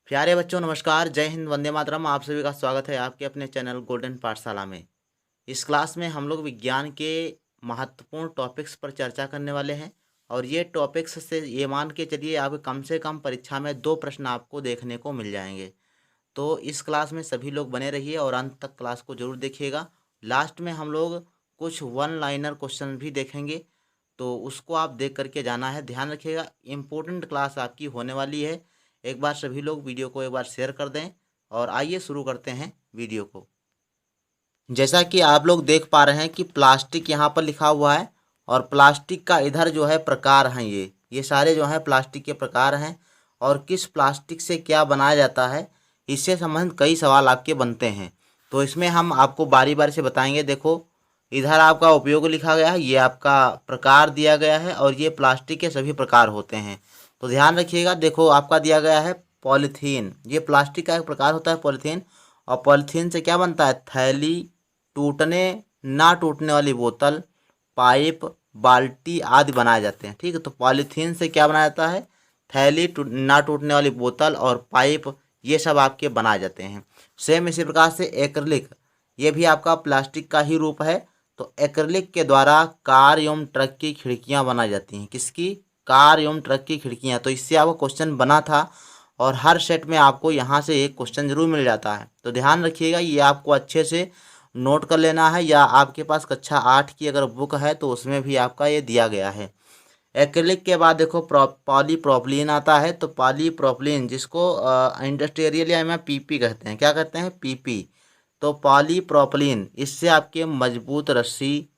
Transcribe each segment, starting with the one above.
प्यारे बच्चों नमस्कार, जय हिंद, वंदे मातरम। आप सभी का स्वागत है आपके अपने चैनल गोल्डन पाठशाला में। इस क्लास में हम लोग विज्ञान के महत्वपूर्ण टॉपिक्स पर चर्चा करने वाले हैं और ये टॉपिक्स से ये मान के चलिए आप कम से कम परीक्षा में 2 प्रश्न आपको देखने को मिल जाएंगे। तो इस क्लास में सभी लोग बने रहिए और अंत तक क्लास को जरूर देखिएगा। लास्ट में हम लोग कुछ वन लाइनर क्वेश्चन भी देखेंगे, तो उसको आप देख करके जाना है। ध्यान रखिएगा, इम्पोर्टेंट क्लास आपकी होने वाली है। एक बार सभी लोग वीडियो को एक बार शेयर कर दें और आइए शुरू करते हैं वीडियो को। जैसा कि आप लोग देख पा रहे हैं कि प्लास्टिक यहाँ पर लिखा हुआ है और प्लास्टिक का इधर जो है प्रकार हैं, ये सारे जो है प्लास्टिक के प्रकार हैं और किस प्लास्टिक से क्या बनाया जाता है, इससे संबंधित कई सवाल आपके बनते हैं। तो इसमें हम आपको बारी बारी से बताएंगे। देखो, इधर आपका उपयोग लिखा गया है, ये आपका प्रकार दिया गया है और ये प्लास्टिक के सभी प्रकार होते हैं। तो ध्यान रखिएगा। देखो, आपका दिया गया है पॉलीथीन, ये प्लास्टिक का एक प्रकार होता है पॉलीथीन। और पॉलीथीन से क्या बनता है? थैली, टूटने ना टूटने वाली बोतल, पाइप, बाल्टी आदि बनाए जाते हैं। ठीक है, तो पॉलीथीन से क्या बनाया जाता है? थैली, ना टूटने वाली बोतल और पाइप, ये सब आपके बनाए जाते हैं। सेम इसी प्रकार से एक्रिलिक, ये भी आपका प्लास्टिक का ही रूप है। तो एक्रिलिक के द्वारा कार एवं ट्रक की खिड़कियां बनाई जाती हैं। किसकी? कार एवं ट्रक की खिड़कियां। तो इससे आपको क्वेश्चन बना था और हर सेट में आपको यहाँ से एक क्वेश्चन जरूर मिल जाता है। तो ध्यान रखिएगा, ये आपको अच्छे से नोट कर लेना है, या आपके पास कक्षा 8 की अगर बुक है तो उसमें भी आपका ये दिया गया है। एक्रिलिक के बाद देखो पॉलीप्रोपिलीन आता है। तो पॉलीप्रोपिलीन, जिसको इंडस्ट्रियल या में पीपी कहते हैं। क्या कहते हैं? पीपी। तो पॉलीप्रोपिलीन, इससे आपके मजबूत रस्सी,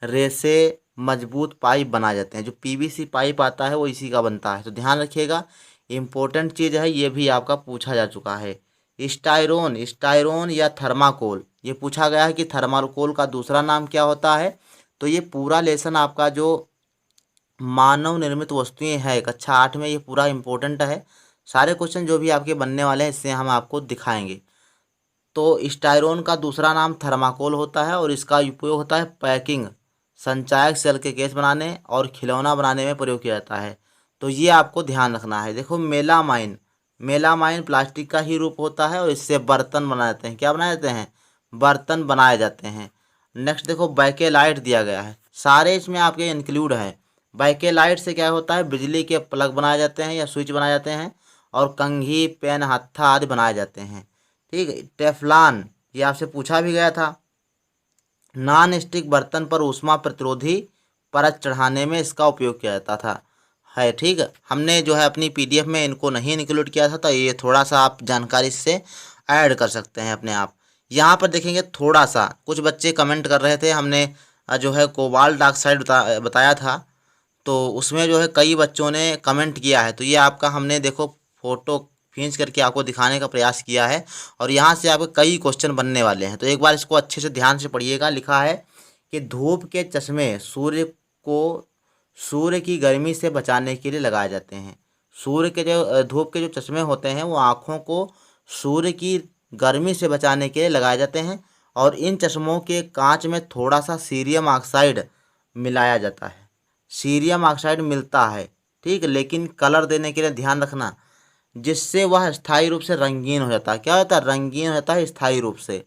रेसे, मजबूत पाइप बनाए जाते हैं। जो पीवीसी पाइप आता है वो इसी का बनता है। तो ध्यान रखिएगा, इम्पोर्टेंट चीज़ है, ये भी आपका पूछा जा चुका है। स्टायरोन, स्टायरोन या थर्माकोल, ये पूछा गया है कि थर्माकोल का दूसरा नाम क्या होता है। तो ये पूरा लेसन आपका जो मानव निर्मित वस्तुएं है कक्षा 8 में, ये पूरा इम्पोर्टेंट है। सारे क्वेश्चन जो भी आपके बनने वाले हैं इससे हम आपको दिखाएंगे। तो स्टायरोन का दूसरा नाम थर्माकोल होता है और इसका उपयोग होता है पैकिंग, संचायक सेल के केस बनाने और खिलौना बनाने में प्रयोग किया जाता है। तो ये आपको ध्यान रखना है। देखो, मेलामाइन, मेलामाइन प्लास्टिक का ही रूप होता है और इससे बर्तन बनाए जाते हैं। क्या बनाए जाते हैं? बर्तन बनाए जाते हैं। नेक्स्ट देखो, बैकेलाइट दिया गया है, सारे इसमें आपके इंक्लूड है। बैकेलाइट से क्या होता है? बिजली के प्लग बनाए जाते हैं या स्विच बनाए जाते हैं और कंघी, पेन, हत्था आदि बनाए जाते हैं। ठीक है। टेफ्लॉन, ये आपसे पूछा भी गया था। नॉन स्टिक बर्तन पर ऊष्मा प्रतिरोधी परत चढ़ाने में इसका उपयोग किया जाता था, है। ठीक है, हमने जो है अपनी पीडीएफ में इनको नहीं इंक्लूड किया था, तो ये थोड़ा सा आप जानकारी इससे ऐड कर सकते हैं अपने आप। यहाँ पर देखेंगे थोड़ा सा, कुछ बच्चे कमेंट कर रहे थे, हमने जो है कोबाल्ट डाइऑक्साइड बताया था, तो उसमें जो है कई बच्चों ने कमेंट किया है। तो ये आपका हमने देखो फोटो खींच करके आपको दिखाने का प्रयास किया है और यहाँ से आपके कई क्वेश्चन बनने वाले हैं। तो एक बार इसको अच्छे से ध्यान से पढ़िएगा। लिखा है कि धूप के चश्मे सूर्य की गर्मी से बचाने के लिए लगाए जाते हैं। सूर्य के जो धूप के जो चश्मे होते हैं वो आँखों को सूर्य की गर्मी से बचाने के लिए लगाए जाते हैं और इन चश्मों के कांच में थोड़ा सा सीरियम ऑक्साइड मिलाया जाता है। सीरियम ऑक्साइड मिलता है, ठीक, लेकिन कलर देने के लिए ध्यान रखना, जिससे वह स्थायी रूप से रंगीन हो जाता है। क्या होता है? रंगीन हो जाता है स्थायी रूप से।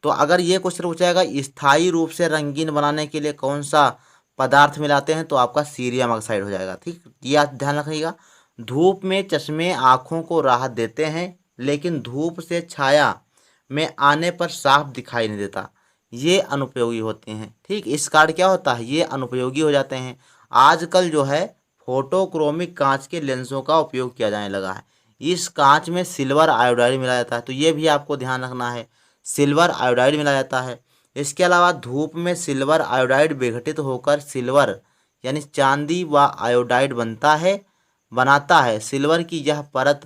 तो अगर ये क्वेश्चन पूछा जाएगा स्थायी रूप से रंगीन बनाने के लिए कौन सा पदार्थ मिलाते हैं, तो आपका सीरियम ऑक्साइड हो जाएगा। ठीक, ये आप ध्यान रखिएगा। धूप में चश्मे आँखों को राहत देते हैं, लेकिन धूप से छाया में आने पर साफ दिखाई नहीं देता, ये अनुपयोगी होते हैं। ठीक, इस कार्ड क्या होता है? ये अनुपयोगी हो जाते हैं। आजकल जो है फोटोक्रोमिक कांच के लेंसों का उपयोग किया जाने लगा है। इस कांच में सिल्वर आयोडाइड मिलाया जाता है, तो ये भी आपको ध्यान रखना है, सिल्वर आयोडाइड मिलाया जाता है। इसके अलावा धूप में सिल्वर आयोडाइड विघटित होकर सिल्वर यानी चांदी व आयोडाइड बनाता है। सिल्वर की यह परत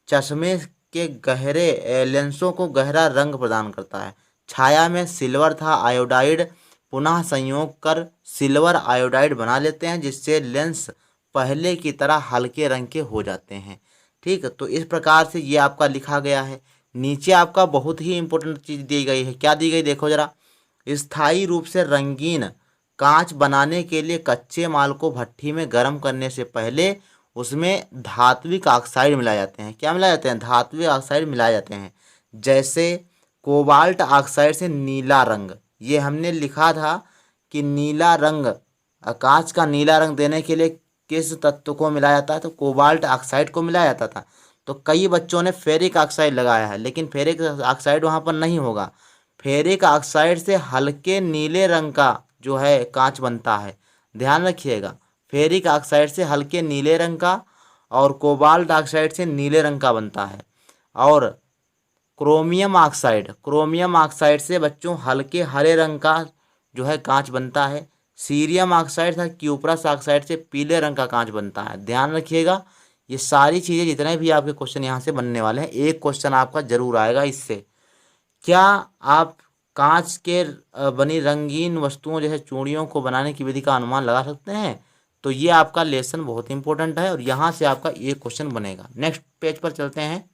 चश्मे के गहरे लेंसों को गहरा रंग प्रदान करता है। छाया में सिल्वर था आयोडाइड पुनः संयोग कर सिल्वर आयोडाइड बना लेते हैं, जिससे लेंस पहले की तरह हल्के रंग के हो जाते हैं। ठीक है, तो इस प्रकार से ये आपका लिखा गया है। नीचे आपका बहुत ही इंपॉर्टेंट चीज़ दी गई है। क्या दी गई? देखो जरा, स्थायी रूप से रंगीन कांच बनाने के लिए कच्चे माल को भट्ठी में गर्म करने से पहले उसमें धात्विक ऑक्साइड मिलाए जाते हैं। क्या मिलाए जाते हैं? धात्विक ऑक्साइड मिलाए जाते हैं। जैसे कोबाल्ट ऑक्साइड से नीला रंग, ये हमने लिखा था कि नीला रंग, कांच का नीला रंग देने के लिए किस तत्व को मिलाया जाता है? तो कोबाल्ट ऑक्साइड को मिलाया जाता था। तो कई बच्चों ने फेरिक ऑक्साइड लगाया है, लेकिन फेरिक ऑक्साइड वहाँ पर नहीं होगा। फेरिक ऑक्साइड से हल्के नीले रंग का जो है कांच बनता है, ध्यान रखिएगा। फेरिक ऑक्साइड से हल्के नीले रंग का और कोबाल्ट ऑक्साइड से नीले रंग का बनता है। और क्रोमियम ऑक्साइड से बच्चों हल्के हरे रंग का जो है कांच बनता है। सीरियम ऑक्साइड था क्यूप्रस ऑक्साइड से पीले रंग का कांच बनता है, ध्यान रखिएगा। ये सारी चीज़ें जितने भी आपके क्वेश्चन यहाँ से बनने वाले हैं, एक क्वेश्चन आपका जरूर आएगा इससे। क्या आप कांच के बनी रंगीन वस्तुओं जैसे चूड़ियों को बनाने की विधि का अनुमान लगा सकते हैं? तो ये आपका लेसन बहुत इंपॉर्टेंट है और यहाँ से आपका एक क्वेश्चन बनेगा। नेक्स्ट पेज पर चलते हैं।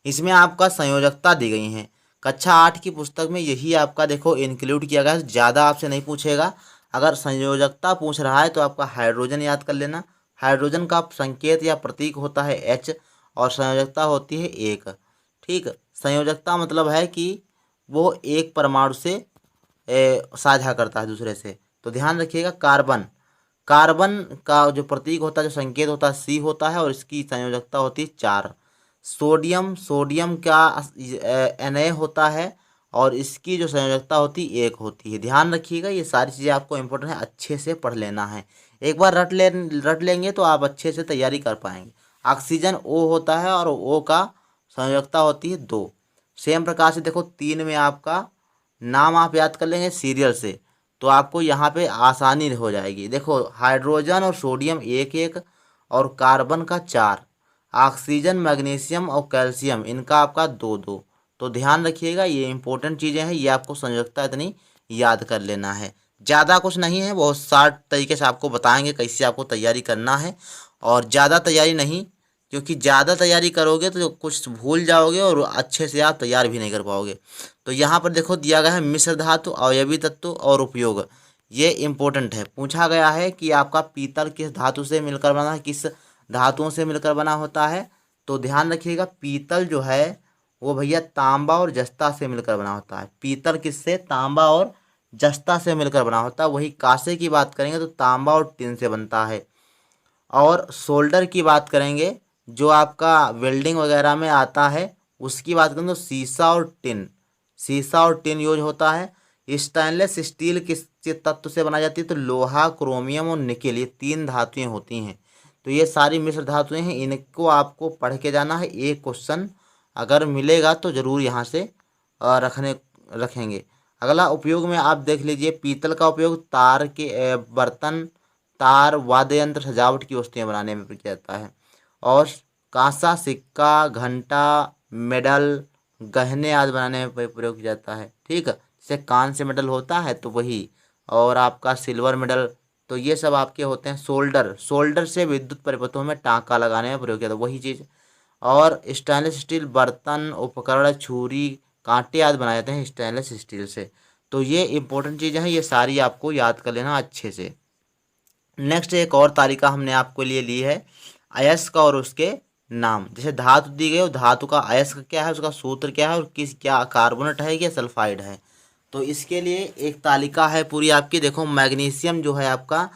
इसमें आपका संयोजकता दी गई है। कक्षा 8 की पुस्तक में यही आपका देखो इंक्लूड किया गया है। ज़्यादा आपसे नहीं पूछेगा। अगर संयोजकता पूछ रहा है तो आपका हाइड्रोजन याद कर लेना। हाइड्रोजन का संकेत या प्रतीक होता है H और संयोजकता होती है 1। ठीक, संयोजकता मतलब है कि वो एक परमाणु से साझा करता है दूसरे से। तो ध्यान रखिएगा, कार्बन का जो प्रतीक होता है, जो संकेत होता है, C होता है और इसकी संयोजकता होती है 4। सोडियम का Na होता है और इसकी जो संयोजकता होती है 1 होती है। ध्यान रखिएगा, ये सारी चीज़ें आपको इंपॉर्टेंट है, अच्छे से पढ़ लेना है। एक बार रट लेंगे तो आप अच्छे से तैयारी कर पाएंगे। ऑक्सीजन O होता है और O का संयोजकता होती है 2। सेम प्रकार से देखो 3 में आपका नाम आप याद कर लेंगे सीरियल से, तो आपको यहाँ पे आसानी हो जाएगी। देखो हाइड्रोजन और सोडियम 1 और कार्बन का 4, ऑक्सीजन, मैग्नीशियम और कैल्शियम इनका आपका 2। तो ध्यान रखिएगा, ये इंपॉर्टेंट चीज़ें हैं, ये आपको संयोजकता इतनी याद कर लेना है। ज़्यादा कुछ नहीं है, बहुत शार्ट तरीके से आपको बताएंगे कैसे आपको तैयारी करना है। और ज़्यादा तैयारी नहीं, क्योंकि ज़्यादा तैयारी करोगे तो कुछ भूल जाओगे और अच्छे से आप तैयार भी नहीं कर पाओगे। तो यहाँ पर देखो दिया गया है मिश्र धातु, अवयवी तत्व और उपयोग। ये इम्पोर्टेंट है, पूछा गया है कि आपका पीतल किस धातु से मिलकर बना है, किस धातुओं से मिलकर बना होता है। तो ध्यान रखिएगा, पीतल जो है वो भैया तांबा और जस्ता से मिलकर बना होता है। पीतल किससे? तांबा और जस्ता से मिलकर बना होता है। वही कांसे की बात करेंगे तो तांबा और टिन से बनता है। और सोल्डर की बात करेंगे, जो आपका वेल्डिंग वगैरह में आता है, उसकी बात करें तो शीशा और टिन यूज होता है। स्टेनलेस स्टील किस तत्व से बनाई जाती है? तो लोहा, क्रोमियम और निकेल, ये 3 धातुएं होती हैं। तो ये सारी मिश्र धातुएं हैं, इनको आपको पढ़ के जाना है। एक क्वेश्चन अगर मिलेगा तो ज़रूर यहाँ से रखेंगे। अगला उपयोग में आप देख लीजिए, पीतल का उपयोग तार के बर्तन, तार, वाद्य यंत्र, सजावट की वस्तुएं बनाने में किया जाता है। और कांसा, सिक्का, घंटा, मेडल, गहने आदि बनाने में प्रयोग किया जाता है। ठीक है, जैसे कान से मेडल होता है तो वही, और आपका सिल्वर मेडल, तो ये सब आपके होते हैं। सोल्डर से विद्युत परिपथों में टाँका लगाने में प्रयोग किया जाता है, वही चीज़। और स्टेनलेस स्टील बर्तन, उपकरण, छुरी, कांटे आदि बनाए जाते हैं स्टेनलेस स्टील से। तो ये इंपॉर्टेंट चीज़ें हैं, ये सारी आपको याद कर लेना अच्छे से। नेक्स्ट एक और तालिका हमने आपको लिए ली है अयस्क और उसके नाम। जैसे धातु दी गई, धातु का अयस्क क्या है, उसका सूत्र क्या है और क्या कार्बोनेट है या सल्फाइड है। तो इसके लिए एक तालिका है पूरी आपकी। देखो मैग्नीशियम जो है आपका,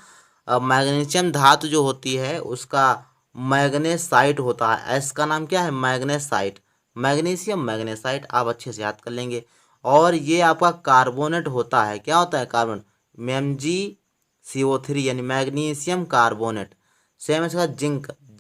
मैग्नीशियम धातु जो होती है उसका मैग्नेसाइट होता है। एस का नाम क्या है? मैग्नेसाइट। मैग्नीशियम मैग्नेसाइट आप अच्छे से याद कर लेंगे। और ये आपका कार्बोनेट होता है, क्या होता है? कार्बन, MgCO3 यानी मैग्नीशियम कार्बोनेट। सेम इसका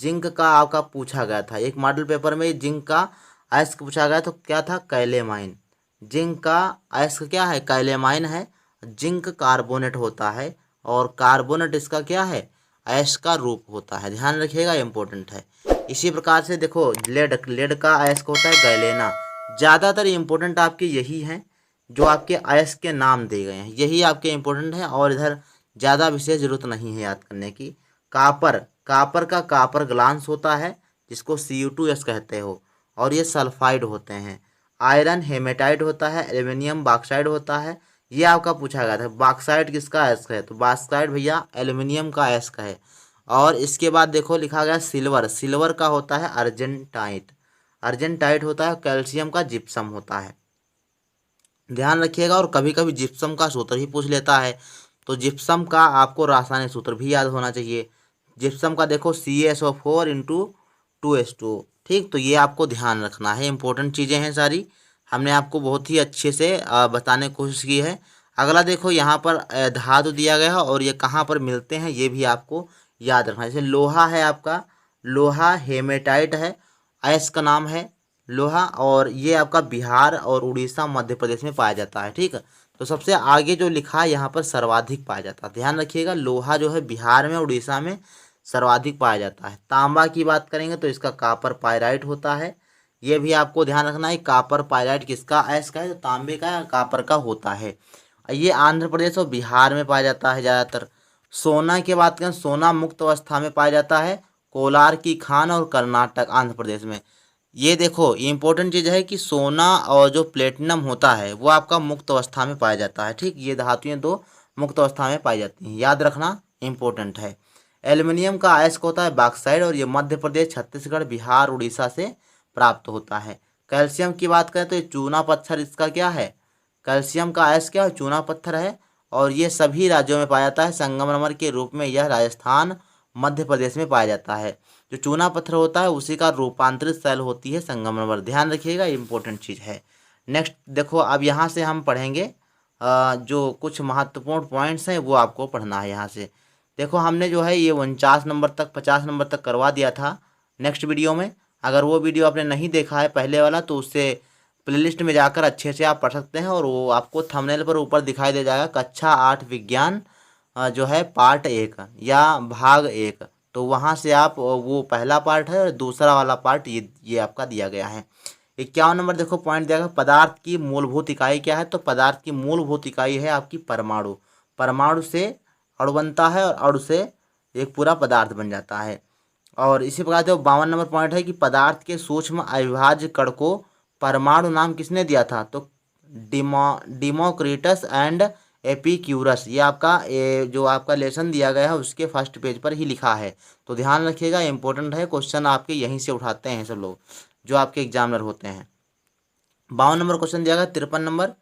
जिंक का आपका पूछा गया था एक मॉडल पेपर में, जिंक का अयस्क पूछा गया तो क्या था? कैलेमाइन। जिंक का अयस्क क्या है? कैलेमाइन है। जिंक कार्बोनेट होता है और कार्बोनेट इसका क्या है? अयस्क का रूप होता है, ध्यान रखिएगा, इंपॉर्टेंट है। इसी प्रकार से देखो लेड का अयस्क होता है गैलेना। ज़्यादातर इंपॉर्टेंट आपके यही हैं जो आपके अयस्क के नाम दिए गए हैं, यही आपके इंपॉर्टेंट हैं और इधर ज़्यादा विशेष जरूरत नहीं है याद करने की। कापर का कापर ग्लांस होता है जिसको Cu2S कहते हो, और ये सल्फाइड होते हैं। आयरन हेमेटाइट होता है। एल्युमिनियम बॉक्साइड होता है। ये आपका पूछा गया था, बॉक्साइड किसका अयस्क है? तो बॉक्साइड भैया एल्युमिनियम का अयस्क है। और इसके बाद देखो लिखा गया सिल्वर, सिल्वर का होता है अर्जेंटाइट, अर्जेंटाइट होता है कैल्शियम का जिप्सम होता है, ध्यान रखिएगा। और कभी कभी जिप्सम का सूत्र ही पूछ लेता है, तो जिप्सम का आपको रासायनिक सूत्र भी याद होना चाहिए। जिप्सम का देखो CaSO4 × 2H2O, ठीक। तो ये आपको ध्यान रखना है, इंपॉर्टेंट चीज़ें हैं सारी, हमने आपको बहुत ही अच्छे से बताने की कोशिश की है। अगला देखो यहाँ पर धातु दिया गया है और ये कहाँ पर मिलते हैं ये भी आपको याद रखना है। जैसे लोहा है आपका, लोहा हेमेटाइट है, अयस्क का नाम है लोहा, और ये आपका बिहार और उड़ीसा मध्य प्रदेश में पाया जाता है, ठीक है। तो सबसे आगे जो लिखा है यहाँ पर सर्वाधिक पाया जाता है, ध्यान रखिएगा। लोहा जो है बिहार में उड़ीसा में सर्वाधिक पाया जाता है। तांबा की बात करेंगे तो इसका कापर पायराइट होता है, ये भी आपको ध्यान रखना है। कापर पायराइट किसका अयस्क है, तो तांबे का या कापर का होता है। ये आंध्र प्रदेश और बिहार में पाया जाता है ज़्यादातर। सोना की बात करें, सोना मुक्त अवस्था में पाया जाता है कोलार की खान और कर्नाटक आंध्र प्रदेश में। ये देखो इंपॉर्टेंट चीज़ है कि सोना और जो प्लेटिनम होता है वो आपका मुक्त अवस्था में पाया जाता है, ठीक। ये धातुएं दो मुक्त अवस्था में पाई जाती हैं, याद रखना इंपॉर्टेंट है। एल्युमिनियम का अयस्क होता है बॉक्साइट और ये मध्य प्रदेश, छत्तीसगढ़, बिहार, उड़ीसा से प्राप्त होता है। कैल्शियम की बात करें तो ये चूना पत्थर इसका क्या है, कैल्शियम का अयस्क क्या है, चूना पत्थर है, और ये सभी राज्यों में पाया जाता है। संगमरमर के रूप में यह राजस्थान मध्य प्रदेश में पाया जाता है। जो चूना पत्थर होता है उसी का रूपांतरित सेल होती है संगमरमर, ध्यान रखिएगा, इंपॉर्टेंट चीज़ है। नेक्स्ट देखो, अब यहाँ से हम पढ़ेंगे जो कुछ महत्वपूर्ण पॉइंट्स हैं वो आपको पढ़ना है। यहाँ से देखो हमने जो है ये 49 नंबर तक 50 नंबर तक करवा दिया था नेक्स्ट वीडियो में। अगर वो वीडियो आपने नहीं देखा है पहले वाला तो उससे प्लेलिस्ट में जाकर अच्छे से आप पढ़ सकते हैं, और वो आपको थंबनेल पर ऊपर दिखाई दे जाएगा कक्षा 8 विज्ञान जो है पार्ट 1 या भाग 1। तो वहाँ से आप वो पहला पार्ट है और दूसरा वाला पार्ट ये आपका दिया गया है। 51 नंबर देखो पॉइंट दिया गया, पदार्थ की मूलभूत इकाई क्या है, तो पदार्थ की मूलभूत इकाई है आपकी परमाणु। परमाणु से अणु बनता है और अणु से एक पूरा पदार्थ बन जाता है। और इसी प्रकार जो 52 नंबर पॉइंट है कि पदार्थ के सूक्ष्म अविभाज्य कण को परमाणु नाम किसने दिया था, तो डिमोक्रिटस एंड एपिक्यूरस। ये आपका जो आपका लेसन दिया गया है उसके फर्स्ट पेज पर ही लिखा है, तो ध्यान रखिएगा, इंपॉर्टेंट है, क्वेश्चन आपके यहीं से उठाते हैं सब लोग जो आपके एग्जामिनर होते हैं। 52 नंबर क्वेश्चन दिया गया। 53 नंबर,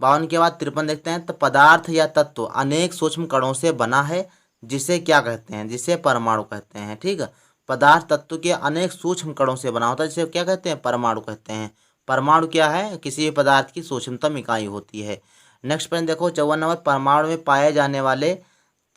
52 के बाद 53 देखते हैं। तो पदार्थ या तत्व अनेक सूक्ष्म कणों से बना है जिसे क्या कहते हैं, जिसे परमाणु कहते हैं, ठीक है। पदार्थ तत्व के अनेक सूक्ष्म कणों से बना होता है जिसे क्या कहते हैं, परमाणु कहते हैं। परमाणु क्या है, किसी भी पदार्थ की सूक्ष्मतम इकाई होती है। नेक्स्ट प्रश्न देखो 54 नंबर, परमाणु में पाए जाने वाले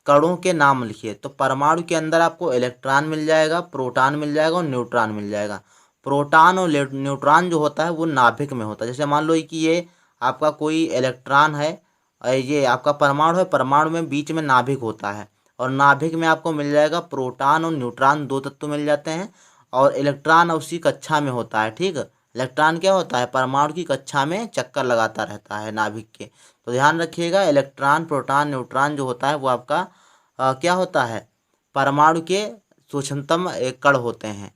कणों के नाम लिखिए। तो परमाणु के अंदर आपको इलेक्ट्रॉन मिल जाएगा, प्रोटॉन मिल जाएगा और न्यूट्रॉन मिल जाएगा। प्रोटॉन और न्यूट्रॉन जो होता है वो नाभिक में होता है। जैसे मान लो कि ये आपका कोई इलेक्ट्रॉन है, ये आपका परमाणु है, परमाणु में बीच में नाभिक होता है, और नाभिक में आपको मिल जाएगा प्रोटॉन और न्यूट्रॉन, दो तत्व मिल जाते हैं, और इलेक्ट्रॉन उसी कक्षा में होता है, ठीक है। इलेक्ट्रॉन क्या होता है, परमाणु की कक्षा में चक्कर लगाता रहता है नाभिक के। तो ध्यान रखिएगा, इलेक्ट्रॉन, प्रोटॉन, न्यूट्रॉन जो होता है वो आपका क्या होता है, परमाणु के सूक्ष्मतम कण होते हैं।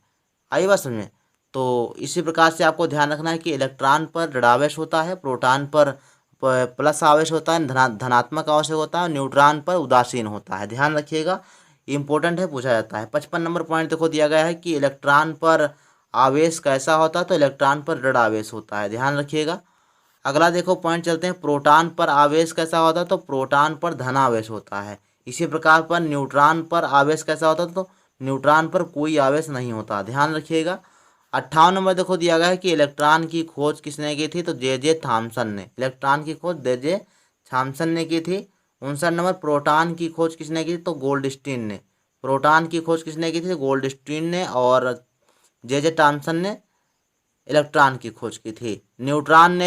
आई बात समझ में। तो इसी प्रकार से आपको ध्यान रखना है कि इलेक्ट्रॉन पर ऋणावेश होता है, प्रोटॉन पर प्लस आवेश होता है, धनात्मक आवेश होता है, न्यूट्रॉन पर उदासीन होता है, ध्यान रखिएगा, इंपॉर्टेंट है, पूछा जाता है। 55 नंबर पॉइंट देखो दिया गया है कि इलेक्ट्रॉन पर आवेश कैसा होता है, तो इलेक्ट्रॉन पर ऋण आवेश होता है, ध्यान रखिएगा। अगला देखो पॉइंट चलते हैं, प्रोटॉन पर आवेश कैसा होता है, तो प्रोटॉन पर धन आवेश होता है। इसी प्रकार पर न्यूट्रॉन पर आवेश कैसा होता है, तो न्यूट्रॉन पर कोई आवेश नहीं होता, ध्यान रखिएगा। 58 नंबर देखो दिया गया है कि इलेक्ट्रॉन की खोज किसने की थी, तो जे थॉमसन ने। इलेक्ट्रॉन की खोज जे थॉमसन ने की थी। 59 नंबर, प्रोटॉन की खोज किसने की थी, तो गोल्डस्टीन ने। प्रोटॉन की खोज किसने की थी, गोल्डस्टीन ने, और जे थॉमसन ने इलेक्ट्रॉन की खोज की थी। न्यूट्रॉन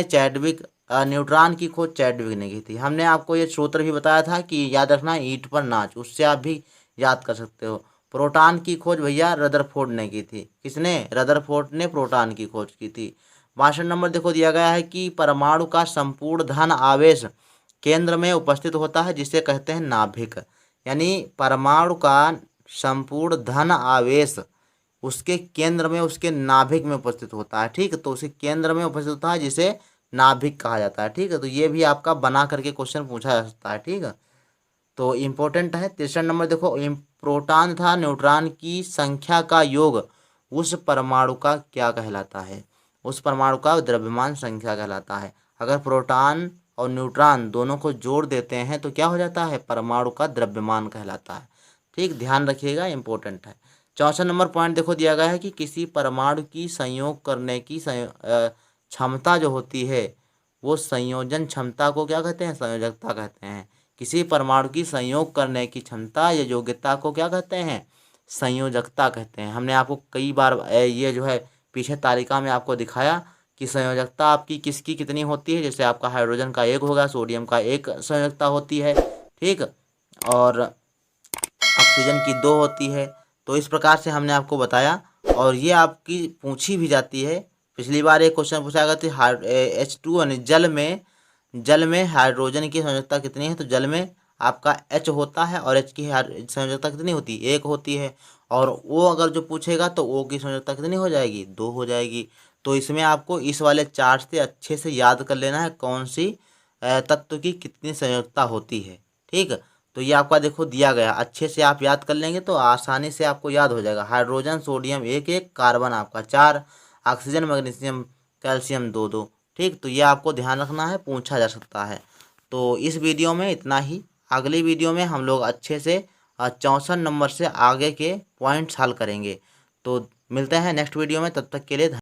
की खोज चैडविक ने की थी। हमने आपको ये सूत्र भी बताया था कि याद रखना, ईंट पर नाच, उससे आप भी याद कर सकते हो। प्रोटॉन की खोज भैया रदरफोर्ड ने की थी। किसने, रदरफोर्ड ने प्रोटॉन की खोज की थी। 62 नंबर देखो दिया गया है कि परमाणु का संपूर्ण धन आवेश केंद्र में उपस्थित होता है जिसे कहते हैं नाभिक। यानी परमाणु का संपूर्ण धन आवेश उसके केंद्र में, उसके नाभिक में उपस्थित होता है, ठीक है। तो उसके केंद्र में उपस्थित होता है जिसे नाभिक कहा जाता है, ठीक है। तो ये भी आपका बना करके क्वेश्चन पूछा जा सकता है, ठीक है। तो इम्पोर्टेंट है। 63 नंबर देखो, प्रोटॉन तथा न्यूट्रॉन की संख्या का योग उस परमाणु का क्या कहलाता है? उस परमाणु का द्रव्यमान संख्या कहलाता है। अगर प्रोटॉन और न्यूट्रॉन दोनों को जोड़ देते हैं तो क्या हो जाता है? परमाणु का द्रव्यमान कहलाता है। ठीक, ध्यान रखिएगा, इंपॉर्टेंट है। 64 नंबर पॉइंट देखो दिया गया है कि किसी परमाणु की संयोग करने की क्षमता जो होती है वो संयोजन क्षमता को क्या कहते हैं? संयोजकता कहते हैं। किसी परमाणु की संयोग करने की क्षमता या योग्यता को क्या कहते हैं? संयोजकता कहते हैं। हमने आपको कई बार ये जो है पीछे तालिका में आपको दिखाया कि संयोजकता आपकी किसकी कितनी होती है। जैसे आपका हाइड्रोजन का 1 होगा, सोडियम का 1 संयोजकता होती है, ठीक, और ऑक्सीजन की 2 होती है। तो इस प्रकार से हमने आपको बताया और ये आपकी पूछी भी जाती है। पिछली बार एक क्वेश्चन पूछा गया था H2 यानी जल में हाइड्रोजन की संयोजकता कितनी है? तो जल में आपका H होता है और H की संयोजकता कितनी होती है? 1 होती है। और वो अगर जो पूछेगा तो O की संयोजकता कितनी हो जाएगी? 2 हो जाएगी। तो इसमें आपको इस वाले चार्ट से अच्छे से याद कर लेना है कौन सी तत्व की कितनी संयोजकता होती है। ठीक, तो ये आपका देखो दिया गया, अच्छे से आप याद कर लेंगे तो आसानी से आपको याद हो जाएगा। हाइड्रोजन सोडियम 1 कार्बन आपका 4, ऑक्सीजन मैग्नीशियम कैल्शियम 2 ठीक, तो ये आपको ध्यान रखना है, पूछा जा सकता है। तो इस वीडियो में इतना ही। अगली वीडियो में हम लोग अच्छे से 64 नंबर से आगे के पॉइंट्स हल करेंगे। तो मिलते हैं नेक्स्ट वीडियो में, तब तक के लिए